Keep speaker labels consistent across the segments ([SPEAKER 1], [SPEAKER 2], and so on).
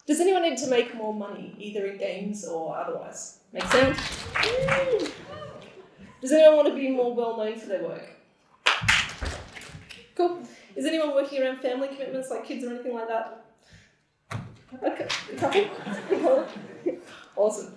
[SPEAKER 1] Does anyone need to make more money, either in games or otherwise? Make sense? Does anyone want to be more well known for their work? Cool. Is anyone working around family commitments like kids or anything like that? Okay, a couple? Awesome.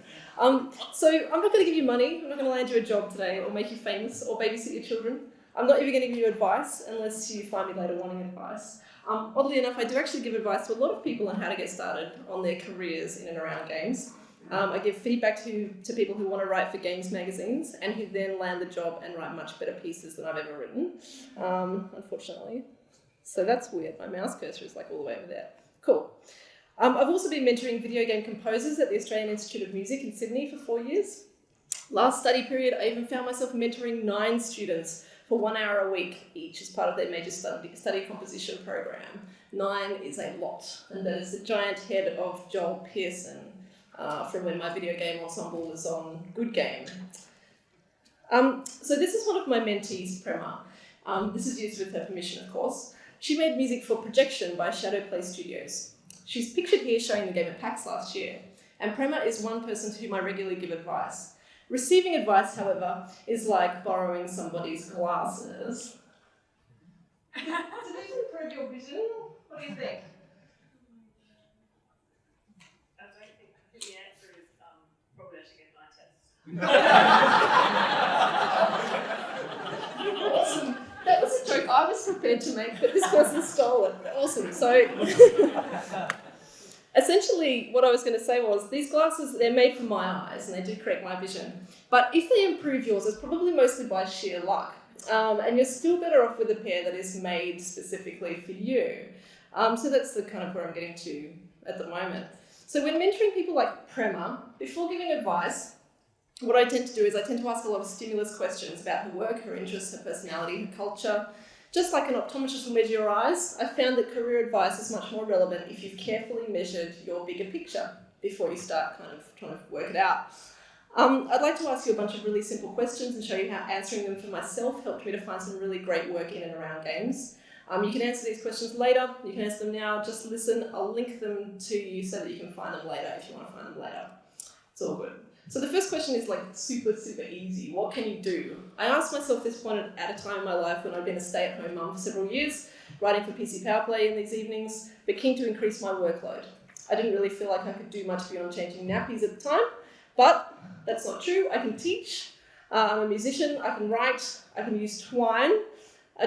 [SPEAKER 1] So I'm not going to give you money, I'm not going to land you a job today or make you famous or babysit your children. I'm not even going to give you advice unless you find me later wanting advice. Oddly enough, I do actually give advice to a lot of people on how to get started on their careers in and around games. I give feedback to people who want to write for games magazines and who then land the job and write much better pieces than I've ever written, unfortunately. So that's weird. My mouse cursor is like all the way over there. Cool. I've also been mentoring video game composers at the Australian Institute of Music in Sydney for 4 years. Last study period, I even found myself mentoring 9 students for 1 hour a week each as part of their major study composition program. 9 is a lot, and that is the giant head of Joel Pearson from when my video game ensemble was on Good Game. So this is one of my mentees, Prema. This is used with her permission, of course. She made music for Projection by Shadow Play Studios. She's pictured here showing the game at PAX last year, and Prema is one person to whom I regularly give advice. Receiving advice, however, is like borrowing somebody's glasses. Do these improve your vision? What do you think?
[SPEAKER 2] I don't think the answer is probably I should get my test.
[SPEAKER 1] Awesome. That was a joke I was prepared to make, but this person stole it. Awesome. So, essentially, what I was going to say was these glasses, they're made for my eyes and they do correct my vision. But if they improve yours, it's probably mostly by sheer luck. And you're still better off with a pair that is made specifically for you. So that's the kind of where I'm getting to at the moment. So when mentoring people like Prema, before giving advice, what I tend to do is I tend to ask a lot of stimulus questions about her work, her interests, her personality, her culture. Just like an optometrist will measure your eyes, I found that career advice is much more relevant if you've carefully measured your bigger picture before you start kind of trying to work it out. I'd like to ask you a bunch of really simple questions and show you how answering them for myself helped me to find some really great work in and around games. You can answer these questions later, you can answer them now, just listen, I'll link them to you so that you can find them later if you want to find them later. It's all good. So the first question is like super easy. What can you do? I asked myself this point at a time in my life when I'd been a stay-at-home mum for several years, writing for PC Power Play in these evenings, but keen to increase my workload. I didn't really feel like I could do much beyond changing nappies at the time, but that's not true. I can teach, I'm a musician, I can write, I can use twine,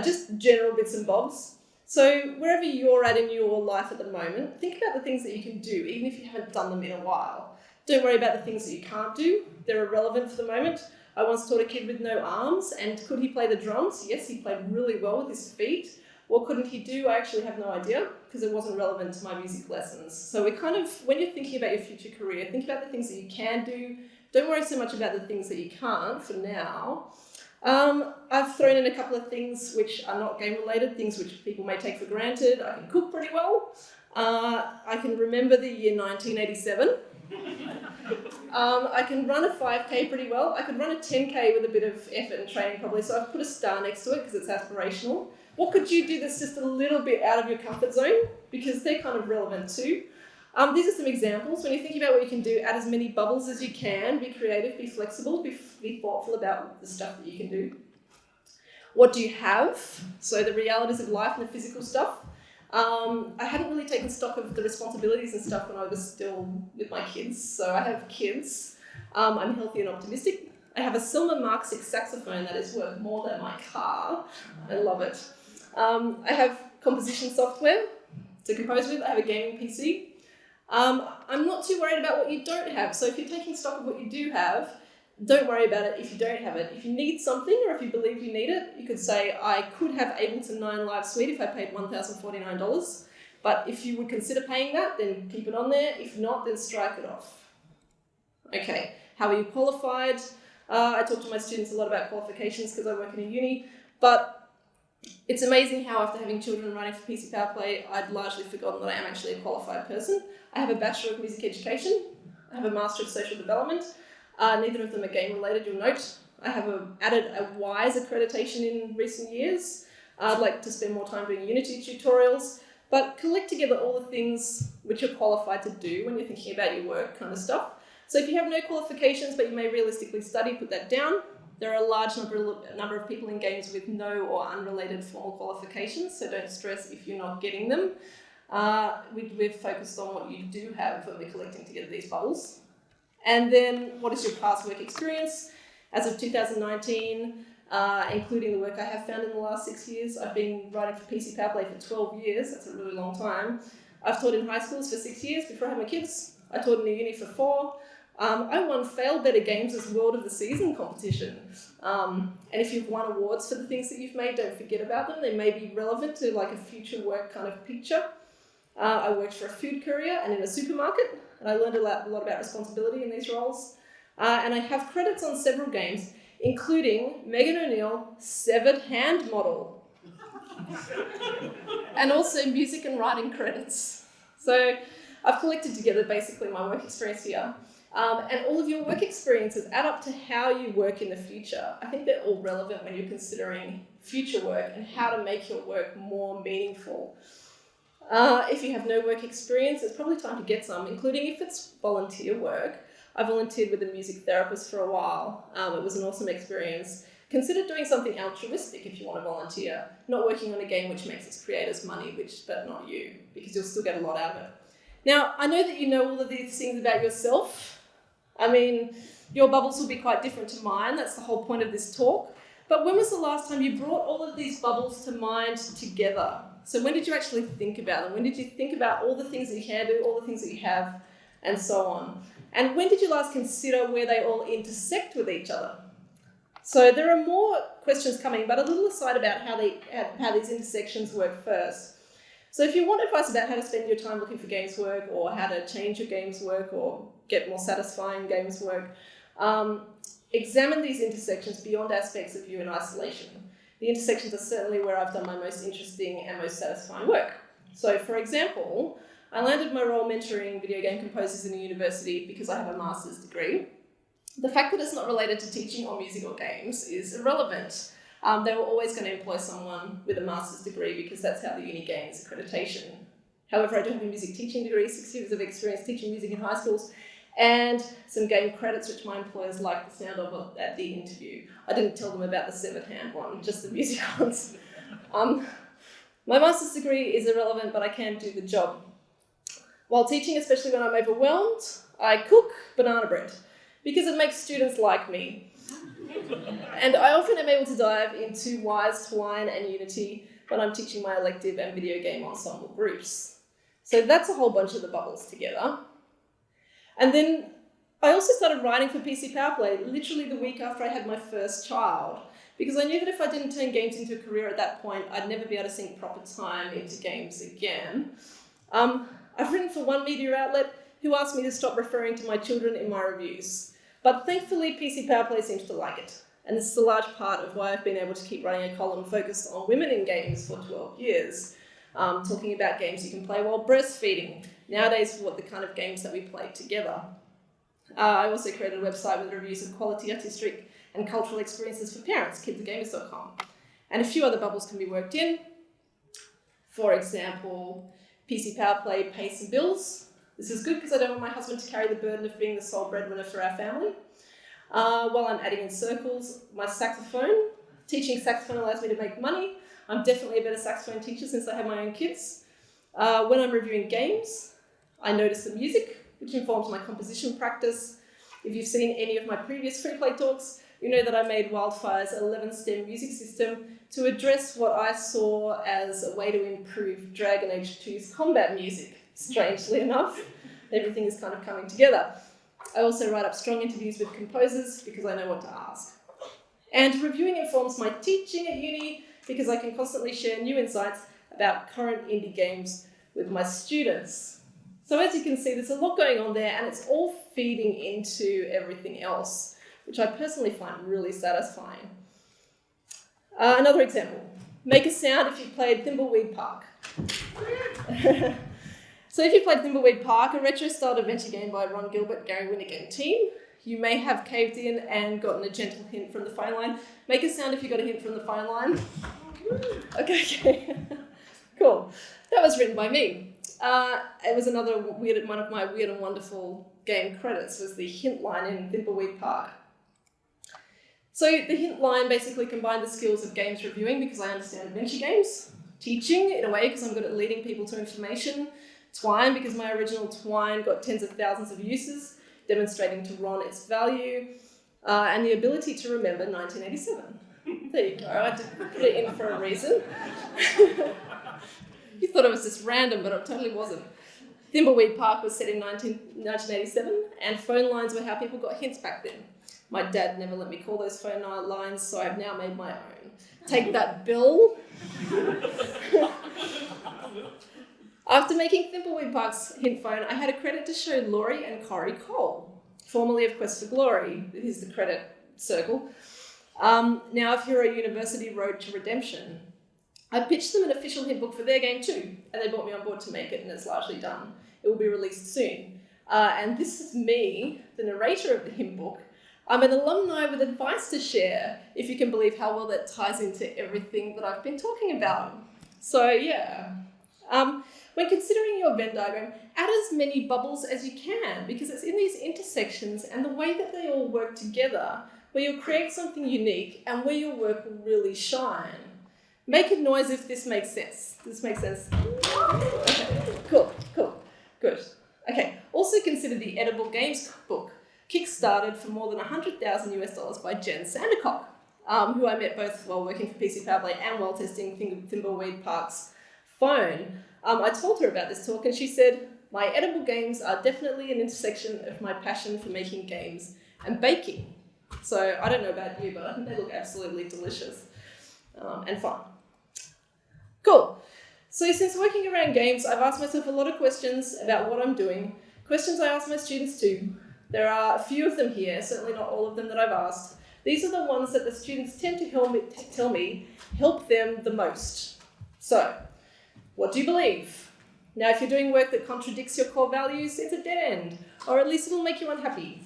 [SPEAKER 1] just general bits and bobs. So wherever you're at in your life at the moment, think about the things that you can do, even if you haven't done them in a while. Don't worry about the things that you can't do. They're irrelevant for the moment. I once taught a kid with no arms, and could he play the drums? Yes, he played really well with his feet. What couldn't he do? I actually have no idea, because it wasn't relevant to my music lessons. So we're kind of, when you're thinking about your future career, think about the things that you can do. Don't worry so much about the things that you can't for now. I've thrown in a couple of things which are not game related, things which people may take for granted. I can cook pretty well. I can remember the year 1987. I can run a 5K pretty well. I could run a 10K with a bit of effort and training probably, so I've put a star next to it because it's aspirational. What could you do that's just a little bit out of your comfort zone? Because they're kind of relevant too. These are some examples. When you're thinking about what you can do, add as many bubbles as you can, be creative, be flexible, be thoughtful about the stuff that you can do. What do you have? So the realities of life and the physical stuff. I hadn't really taken stock of the responsibilities and stuff when I was still with my kids. So I have kids. I'm healthy and optimistic. I have a Selmer Mark 6 saxophone that is worth more than my car. I love it. I have composition software to compose with. I have a gaming PC. I'm not too worried about what you don't have. So if you're taking stock of what you do have, don't worry about it if you don't have it. If you need something or if you believe you need it, you could say, I could have Ableton 9 Live Suite if I paid $1,049. But if you would consider paying that, then keep it on there. If not, then strike it off. Okay, how are you qualified? I talk to my students a lot about qualifications because I work in a uni, but it's amazing how after having children and writing for PC Power Play, I'd largely forgotten that I am actually a qualified person. I have a Bachelor of Music Education. I have a Master of Social Development. Neither of them are game related, you'll note. I have added a WISE accreditation in recent years. I'd like to spend more time doing Unity tutorials. but collect together all the things which you're qualified to do when you're thinking about your work kind of stuff. So if you have no qualifications but you may realistically study, put that down. There are a large number of people in games with no or unrelated formal qualifications, so don't stress if you're not getting them. We've focused on what you do have when we're collecting together these bubbles. And then, what is your past work experience? As of 2019, including the work I have found in the last 6 years, I've been writing for PC Powerplay for 12 years, that's a really long time. I've taught in high schools for 6 years before I had my kids. I taught in a uni for 4. I won Fail Better Games as World of the Season competition. And if you've won awards for the things that you've made, don't forget about them. They may be relevant to like a future work kind of picture. I worked for a food courier and in a supermarket, and I learned a lot about responsibility in these roles. And I have credits on several games, including Megan O'Neill, Severed Hand Model, and also music and writing credits. So I've collected together basically my work experience here. And all of your work experiences add up to how you work in the future. I think they're all relevant when you're considering future work and how to make your work more meaningful. If you have no work experience, it's probably time to get some, including if it's volunteer work. I volunteered with a music therapist for a while. It was an awesome experience. Consider doing something altruistic if you want to volunteer, not working on a game which makes its creators money, but not you, because you'll still get a lot out of it. Now, I know that you know all of these things about yourself. I mean, your bubbles will be quite different to mine. That's the whole point of this talk. But when was the last time you brought all of these bubbles to mind together? So when did you actually think about them? When did you think about all the things that you can do, all the things that you have, and so on? And when did you last consider where they all intersect with each other? So there are more questions coming, but a little aside about how these intersections work first. So if you want advice about how to spend your time looking for games work, or how to change your games work, or get more satisfying games work, examine these intersections beyond aspects of you in isolation. The intersections are certainly where I've done my most interesting and most satisfying work. So for example, I landed my role mentoring video game composers in a university because I have a master's degree. The fact that it's not related to teaching or music or games is irrelevant. They were always going to employ someone with a master's degree because that's how the uni gains accreditation. However, I do have a music teaching degree, 6 years of experience teaching music in high schools, and some game credits which my employers liked the sound of at the interview. I didn't tell them about the severed hand one, just the music ones. My master's degree is irrelevant, but I can do the job. While teaching, especially when I'm overwhelmed, I cook banana bread because it makes students like me. And I often am able to dive into Wise, Twine and Unity when I'm teaching my elective and video game ensemble groups. So that's a whole bunch of the bubbles together. And then I also started writing for PC Powerplay literally the week after I had my first child, because I knew that if I didn't turn games into a career at that point, I'd never be able to sink proper time into games again. I've written for one media outlet who asked me to stop referring to my children in my reviews. But thankfully, PC Powerplay seems to like it. And this is a large part of why I've been able to keep running a column focused on women in games for 12 years, talking about games you can play while breastfeeding. Nowadays, what the kind of games that we play together. I also created a website with reviews of quality artistic and cultural experiences for parents, kidsgamers.com. And a few other bubbles can be worked in. For example, PC Powerplay pays some bills. This is good because I don't want my husband to carry the burden of being the sole breadwinner for our family. While I'm adding in circles, my saxophone. Teaching saxophone allows me to make money. I'm definitely a better saxophone teacher since I have my own kids. When I'm reviewing games, I notice the music, which informs my composition practice. If you've seen any of my previous free play talks, you know that I made Wildfire's 11-stem music system to address what I saw as a way to improve Dragon Age 2's combat music. Strangely enough, everything is kind of coming together. I also write up strong interviews with composers because I know what to ask. And reviewing informs my teaching at uni because I can constantly share new insights about current indie games with my students. So as you can see, there's a lot going on there, and it's all feeding into everything else, which I personally find really satisfying. Another example, make a sound if you've played Thimbleweed Park. So if you've played Thimbleweed Park, a retro-styled adventure game by Ron Gilbert, Gary Winnick and team, you may have caved in and gotten a gentle hint from the phone line. Make a sound if you got a hint from the phone line. Okay. Cool. That was written by me. It was another one of my weird and wonderful game credits was the hint line in Thimbleweed Park. So the hint line basically combined the skills of games reviewing because I understand adventure games, teaching in a way because I'm good at leading people to information, Twine because my original Twine got tens of thousands of uses, demonstrating to Ron its value, and the ability to remember 1987. There you go, I had to put it in for a reason. You thought it was just random, but it totally wasn't. Thimbleweed Park was set in 1987, and phone lines were how people got hints back then. My dad never let me call those phone lines, so I've now made my own. Take that, Bill. After making Thimbleweed Park's hint phone, I had a credit to show Laurie and Corey Cole, formerly of Quest for Glory. Here's the credit circle. Now of Hero University Road to Redemption. I pitched them an official hint book for their game too, and they brought me on board to make it, and it's largely done. It will be released soon. And this is me, the narrator of the hint book. I'm an alumni with advice to share, if you can believe how well that ties into everything that I've been talking about. So yeah. When considering your Venn diagram, add as many bubbles as you can, because it's in these intersections and the way that they all work together where you'll create something unique and where your work will really shine. Make a noise if this makes sense. Does this make sense? Okay, cool, good. Okay, also consider the Edible Games book, kickstarted for more than $100,000 by Jen Sandercock, who I met both while working for PC Power Play and while testing Thimbleweed Park's phone. I told her about this talk and she said, my edible games are definitely an intersection of my passion for making games and baking. So I don't know about you, but I think they look absolutely delicious and fun. Cool. So since working around games, I've asked myself a lot of questions about what I'm doing, questions I ask my students too. There are a few of them here, certainly not all of them that I've asked. These are the ones that the students tend to tell me help them the most. So, what do you believe? Now, if you're doing work that contradicts your core values, it's a dead end, or at least it'll make you unhappy.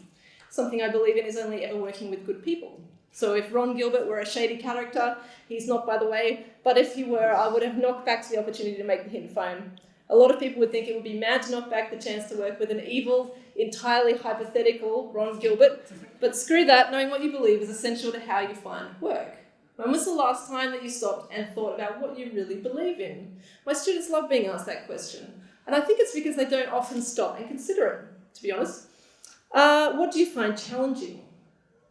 [SPEAKER 1] Something I believe in is only ever working with good people. So if Ron Gilbert were a shady character, he's not, by the way, but if he were, I would have knocked back the opportunity to make the hint phone. A lot of people would think it would be mad to knock back the chance to work with an evil, entirely hypothetical Ron Gilbert, but screw that, knowing what you believe is essential to how you find work. When was the last time that you stopped and thought about what you really believe in? My students love being asked that question, and I think it's because they don't often stop and consider it, to be honest. What do you find challenging?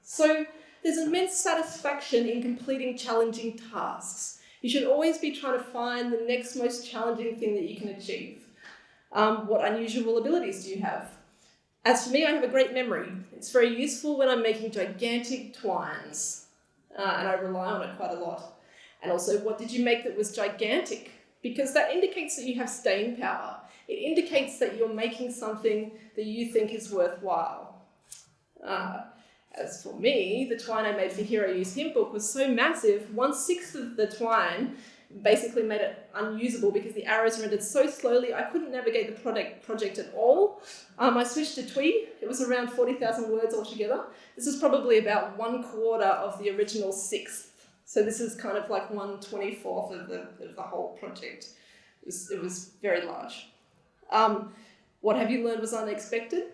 [SPEAKER 1] So there's immense satisfaction in completing challenging tasks. You should always be trying to find the next most challenging thing that you can achieve. What unusual abilities do you have? As for me, I have a great memory. It's very useful when I'm making gigantic twines, and I rely on it quite a lot. And also, what did you make that was gigantic? Because that indicates that you have staying power. It indicates that you're making something that you think is worthwhile. As for me, the twine I made for Hero Use Hint Book was so massive, 1/6 of the twine basically made it unusable because the arrows rendered so slowly I couldn't navigate the project at all. I switched to Twee. It was around 40,000 words altogether. This is probably about 1/4 of the original 1/6. So this is kind of like 1/24 of the whole project. It was very large. What have you learned was unexpected?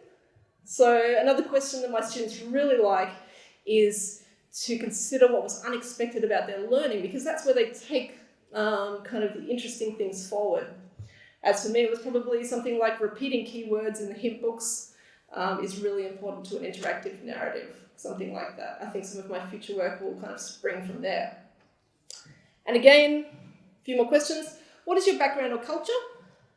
[SPEAKER 1] So another question that my students really like is to consider what was unexpected about their learning, because that's where they take kind of the interesting things forward. As for me, it was probably something like repeating keywords in the hint books is really important to an interactive narrative, something like that. I think some of my future work will kind of spring from there. And again, a few more questions. What is your background or culture?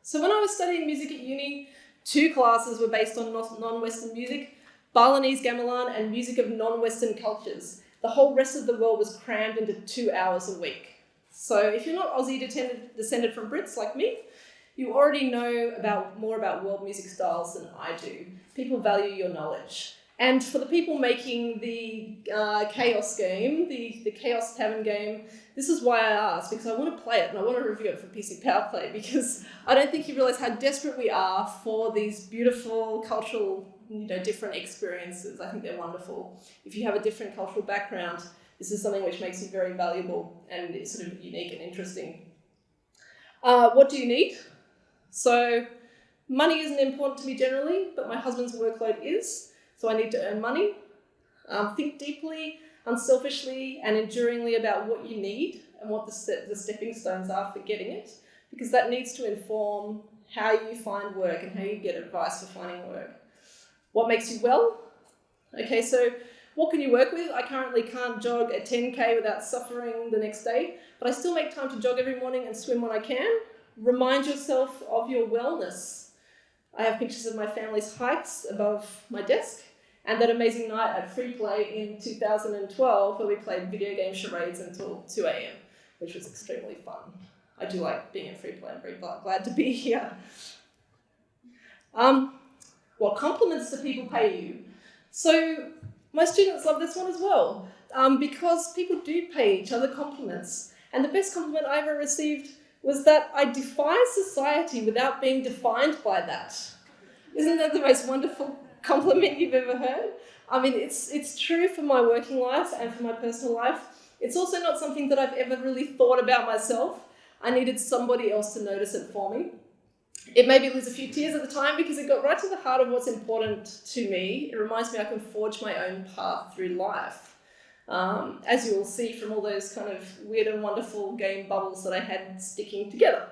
[SPEAKER 1] So when I was studying music at uni, 2 classes were based on non-Western music, Balinese gamelan and music of non-Western cultures. The whole rest of the world was crammed into 2 hours a week. So if you're not Aussie descended from Brits like me, you already know more about world music styles than I do. People value your knowledge. And for the people making the Chaos game, the Chaos Tavern game, this is why I asked, because I want to play it and I want to review it for PC Power Play, because I don't think you realise how desperate we are for these beautiful cultural, different experiences. I think they're wonderful. If you have a different cultural background, this is something which makes you very valuable and it's sort of unique and interesting. What do you need? So money isn't important to me generally, but my husband's workload is, so I need to earn money. Think deeply, unselfishly, and enduringly about what you need and what the stepping stones are for getting it, because that needs to inform how you find work and how you get advice for finding work. What makes you well? Okay, so what can you work with? I currently can't jog a 10K without suffering the next day, but I still make time to jog every morning and swim when I can. Remind yourself of your wellness. I have pictures of my family's hikes above my desk, and that amazing night at Free Play in 2012 where we played video game charades until 2 a.m, which was extremely fun. I do like being at Free Play. I'm very glad to be here. What compliments do people pay you? So my students love this one as well, because people do pay each other compliments. And the best compliment I ever received was that I defy society without being defined by that. Isn't that the most wonderful compliment you've ever heard? I mean, it's true for my working life and for my personal life. It's also not something that I've ever really thought about myself. I needed somebody else to notice it for me. It made me lose a few tears at the time because it got right to the heart of what's important to me. It reminds me I can forge my own path through life. As you will see from all those kind of weird and wonderful game bubbles that I had sticking together.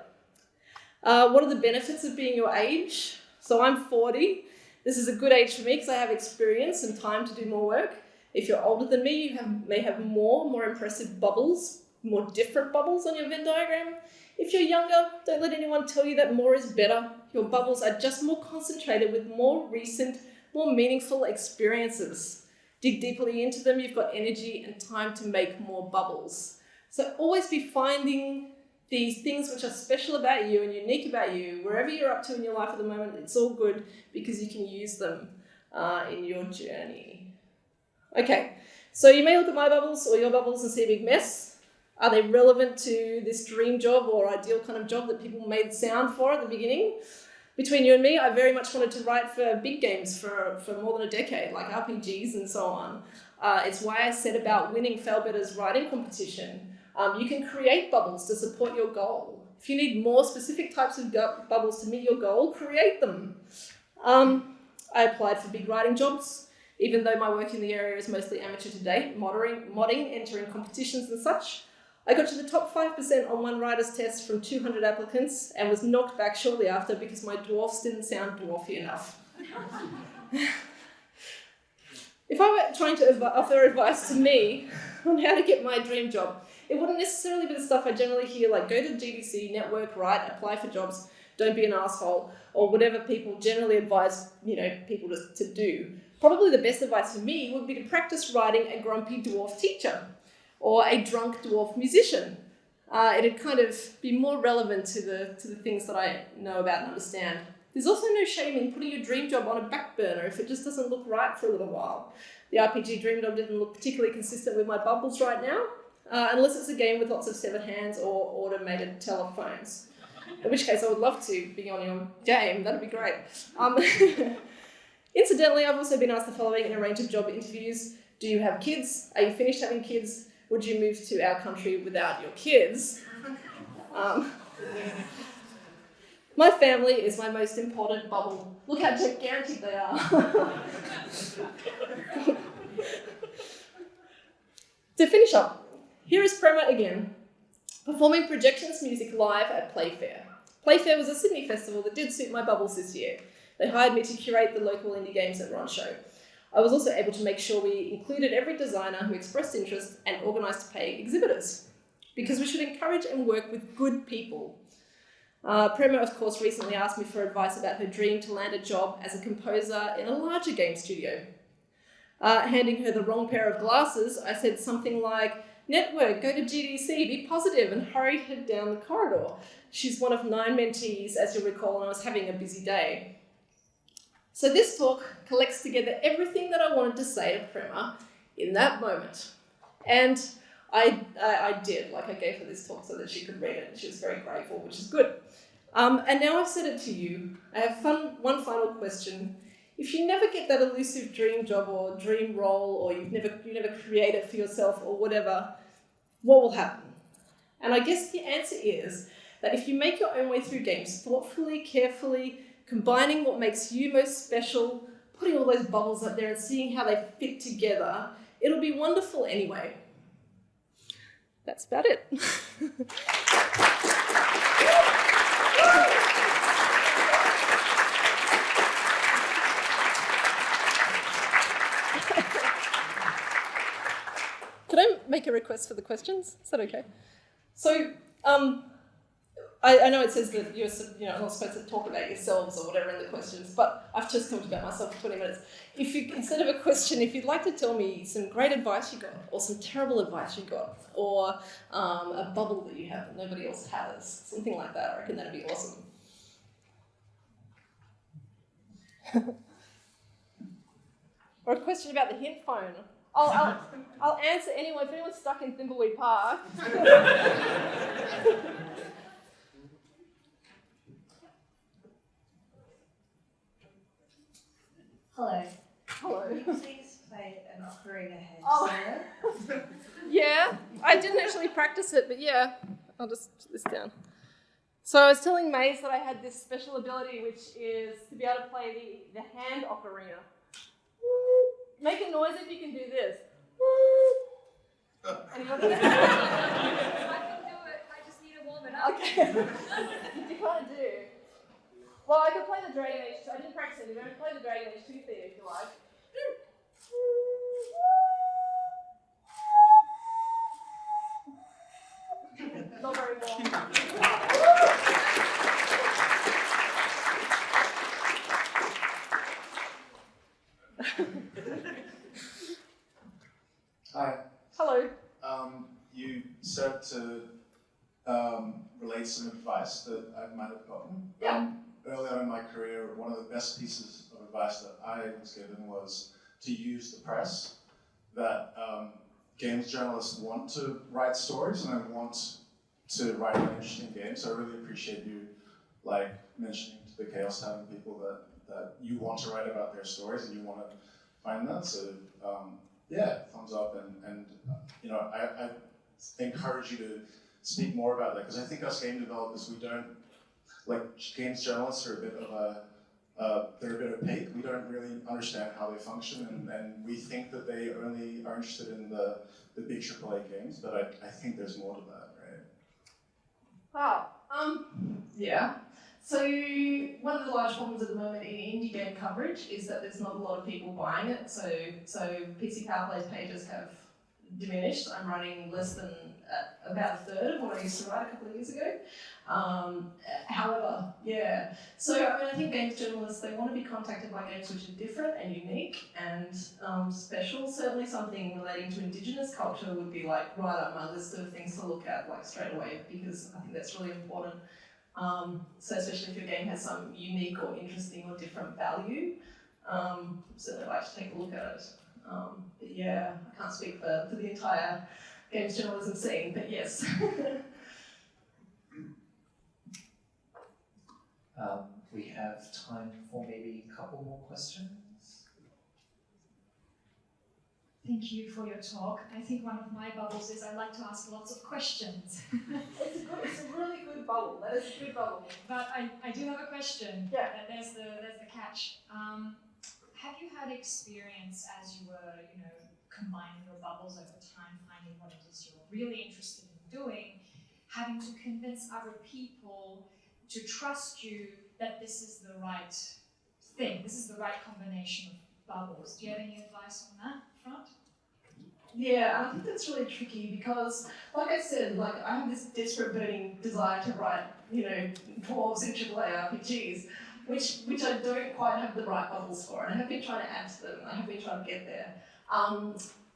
[SPEAKER 1] What are the benefits of being your age? So I'm 40. This is a good age for me because I have experience and time to do more work. If you're older than me, you may have more impressive bubbles, more different bubbles on your Venn diagram. If you're younger, don't let anyone tell you that more is better. Your bubbles are just more concentrated with more recent, more meaningful experiences. Dig deeply into them, you've got energy and time to make more bubbles. So always be finding these things which are special about you and unique about you. Wherever you're up to in your life at the moment, it's all good because you can use them in your journey. Okay, so you may look at my bubbles or your bubbles and see a big mess. Are they relevant to this dream job or ideal kind of job that people made sound for at the beginning? Between you and me, I very much wanted to write for big games for more than a decade, like RPGs and so on. It's why I set about winning Failbetter's writing competition. You can create bubbles to support your goal. If you need more specific types of bubbles to meet your goal, create them. I applied for big writing jobs, even though my work in the area is mostly amateur to date, modding, entering competitions and such. I got to the top 5% on one writer's test from 200 applicants and was knocked back shortly after because my dwarfs didn't sound dwarfy enough. If I were trying to offer advice to me on how to get my dream job, it wouldn't necessarily be the stuff I generally hear, like go to GDC, network, write, apply for jobs, don't be an asshole, or whatever people generally advise people to do. Probably the best advice for me would be to practice writing a grumpy dwarf teacher or a drunk dwarf musician. It'd kind of be more relevant to the things that I know about and understand. There's also no shame in putting your dream job on a back burner if it just doesn't look right for a little while. The RPG dream job didn't look particularly consistent with my bubbles right now, unless it's a game with lots of severed hands or automated telephones. In which case I would love to be on your game, that'd be great. Incidentally, I've also been asked the following in a range of job interviews. Do you have kids? Are you finished having kids? Would you move to our country without your kids? My family is my most important bubble. Look how gigantic they are. To finish up, here is Prema again, performing projections music live at Playfair. Playfair was a Sydney festival that did suit my bubbles this year. They hired me to curate the local indie games that were on show. I was also able to make sure we included every designer who expressed interest and organised to pay exhibitors, because we should encourage and work with good people. Prema, of course, recently asked me for advice about her dream to land a job as a composer in a larger game studio. Handing her the wrong pair of glasses, I said something like, network, go to GDC, be positive, and hurried her down the corridor. She's one of 9 mentees, as you'll recall, and I was having a busy day. So this talk collects together everything that I wanted to say to Prema in that moment. And I did, I gave her this talk so that she could read it, and she was very grateful, which is good. And now I've said it to you. I have one final question. If you never get that elusive dream job or dream role, or you never create it for yourself or whatever, what will happen? And I guess the answer is that if you make your own way through games thoughtfully, carefully, combining what makes you most special, putting all those bubbles up there and seeing how they fit together, it'll be wonderful anyway. That's about it. Could I make a request for the questions? Is that okay? So, I know it says that you're not supposed to talk about yourselves or whatever in the questions, but I've just talked about myself for 20 minutes. If you, instead of a question, if you'd like to tell me some great advice you got, or some terrible advice you got, or a bubble that you have that nobody else has, something like that, I reckon that'd be awesome. Or a question about the hint phone. I'll answer anyone if anyone's stuck in Thimbleweed Park.
[SPEAKER 3] Hello.
[SPEAKER 1] Hello.
[SPEAKER 3] Can you please play an ocarina head solo?
[SPEAKER 1] Yeah, I didn't actually practice it, but yeah, I'll just put this down. So I was telling Maze that I had this special ability, which is to be able to play the hand ocarina. Make a noise if you can do this. Anybody?
[SPEAKER 4] I can do it. I just need to warm it up.
[SPEAKER 1] Okay. You kind of do. Well, I could play the Dragon Age 2. I didn't practice it. You can play the Dragon Age 2 theme if you like. Not very warm.
[SPEAKER 5] Hi.
[SPEAKER 1] Hello.
[SPEAKER 5] You said to relate some advice that I might have gotten.
[SPEAKER 1] Yeah.
[SPEAKER 5] Early on in my career, one of the best pieces of advice that I was given was to use the press. That games journalists want to write stories and they want to write an interesting game. So I really appreciate you mentioning to the Chaos Tavern people that you want to write about their stories and you want to find that. So yeah, thumbs up, and I encourage you to speak more about that, because I think us game developers, we don't, games journalists are a bit of they're a bit opaque. We don't really understand how they function, and we think that they only are interested in the big AAA games, but I think there's more to that, right?
[SPEAKER 1] Wow. Yeah. So one of the large problems at the moment in indie game coverage is that there's not a lot of people buying it. So PC Power Play's pages have diminished. I'm running less than about a third of what I used to write a couple of years ago. However, yeah. So I think games journalists, they want to be contacted by games which are different and unique and special. Certainly something relating to Indigenous culture would be right up my list of things to look at straight away, because I think that's really important. So especially if your game has some unique or interesting or different value, certainly like to take a look at it. But yeah, I can't speak for the entire games journalism scene, but yes.
[SPEAKER 6] We have time for maybe a couple more questions.
[SPEAKER 4] Thank you for your talk. I think one of my bubbles is I like to ask lots of questions.
[SPEAKER 1] It's a really good bubble. That is a good bubble.
[SPEAKER 4] But I do have a question.
[SPEAKER 1] Yeah.
[SPEAKER 4] There's the catch. Have you had experience as you were, combining your bubbles over time, finding what it is you're really interested in doing, having to convince other people to trust you that this is the right thing, this is the right combination of bubbles? Do you have any advice on that front?
[SPEAKER 1] Yeah, I think that's really tricky because, like I said, I have this desperate burning desire to write, dwarves in AAA RPGs, which I don't quite have the right bubbles for, and I have been trying to add to them. I have been trying to get there.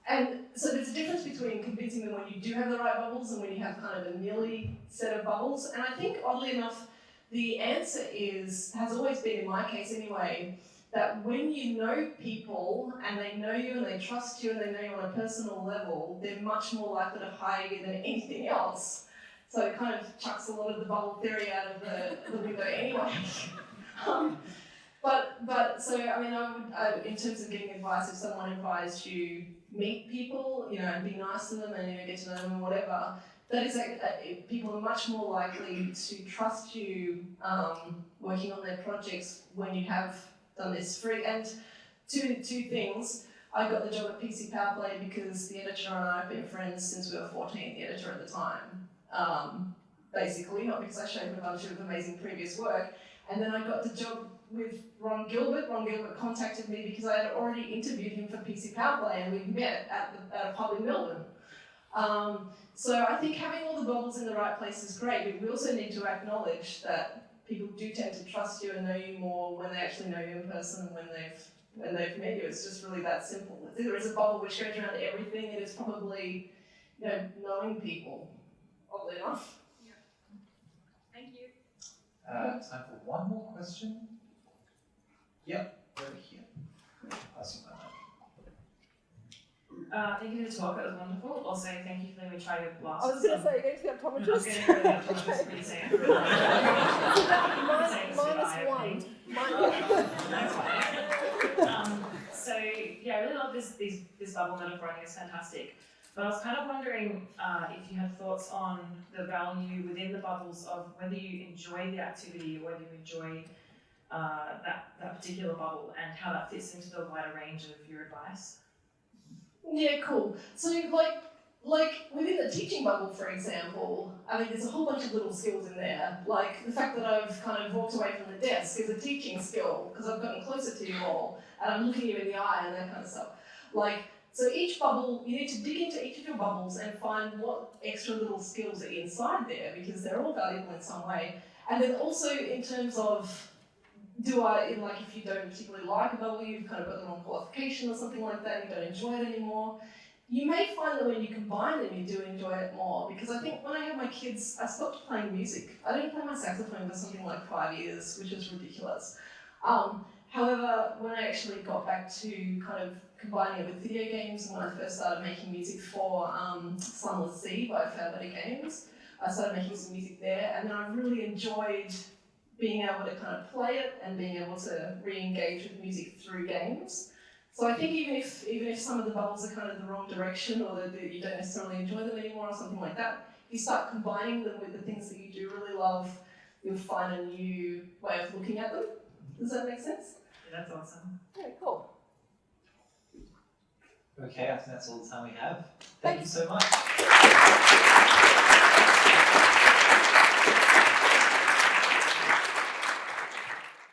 [SPEAKER 1] And so there's a difference between convincing them when you do have the right bubbles and when you have kind of a nearly set of bubbles. And I think, oddly enough, the answer has always been, in my case anyway, that when you know people and they know you and they trust you and they know you on a personal level, they're much more likely to hire you than anything else. So it kind of chucks a lot of the bubble theory out of the window anyway. I would, in terms of getting advice, if someone advised you meet people, and be nice to them and get to know them or whatever, that is people are much more likely to trust you working on their projects when you have done this free. And two things. I got the job at PC Powerplay because the editor and I have been friends since we were 14, the editor at the time. Basically, not because I showed him a bunch of amazing previous work. And then I got the job with Ron Gilbert. Ron Gilbert contacted me because I had already interviewed him for PC Powerplay and we'd met at a pub in Melbourne. So I think having all the bubbles in the right place is great, but we also need to acknowledge that people do tend to trust you and know you more when they actually know you in person and when they've met you. It's just really that simple. If there is a bubble which goes around everything, it is probably, knowing people, oddly enough.
[SPEAKER 2] Thank you.
[SPEAKER 6] Time for one more question. Yep, over here. Passing my mic.
[SPEAKER 2] Thank you for the talk, it was wonderful. Also, thank you for letting me try your glasses.
[SPEAKER 1] I was going to say, you're going to the
[SPEAKER 2] I was
[SPEAKER 1] optometrist.
[SPEAKER 2] going to go to the optometrist pretty soon.
[SPEAKER 1] Minus one.
[SPEAKER 2] That's fine. So yeah, I really love this bubble metaphor. I think it's fantastic. But I was kind of wondering if you had thoughts on the value within the bubbles of whether you enjoy the activity or whether you enjoy that particular bubble and how that fits into the wider range of your advice.
[SPEAKER 1] Yeah, cool. So like within the teaching bubble, for example, I mean, there's a whole bunch of little skills in there. Like the fact that I've kind of walked away from the desk is a teaching skill because I've gotten closer to you all and I'm looking you in the eye and that kind of stuff. So each bubble, you need to dig into each of your bubbles and find what extra little skills are inside there because they're all valuable in some way. And then also in terms of, if you don't particularly like a bubble, you've kind of got the wrong qualification or something like that, you don't enjoy it anymore, you may find that when you combine them, you do enjoy it more. Because I think when I had my kids, I stopped playing music. I didn't play my saxophone for something like 5 years, which is ridiculous. However, when I actually got back to kind of combining it with video games, and when I first started making music for Sunless Sea by Fairweather Games, I started making some music there, and then I really enjoyed being able to kind of play it and being able to re-engage with music through games. So I think even if some of the bubbles are kind of the wrong direction or that you don't necessarily enjoy them anymore or something like that, if you start combining them with the things that you do really love, you'll find a new way of looking at them. Does that make sense?
[SPEAKER 2] Yeah, that's awesome.
[SPEAKER 1] Okay, cool.
[SPEAKER 6] Okay, I think that's all the time we have. Thank you so much.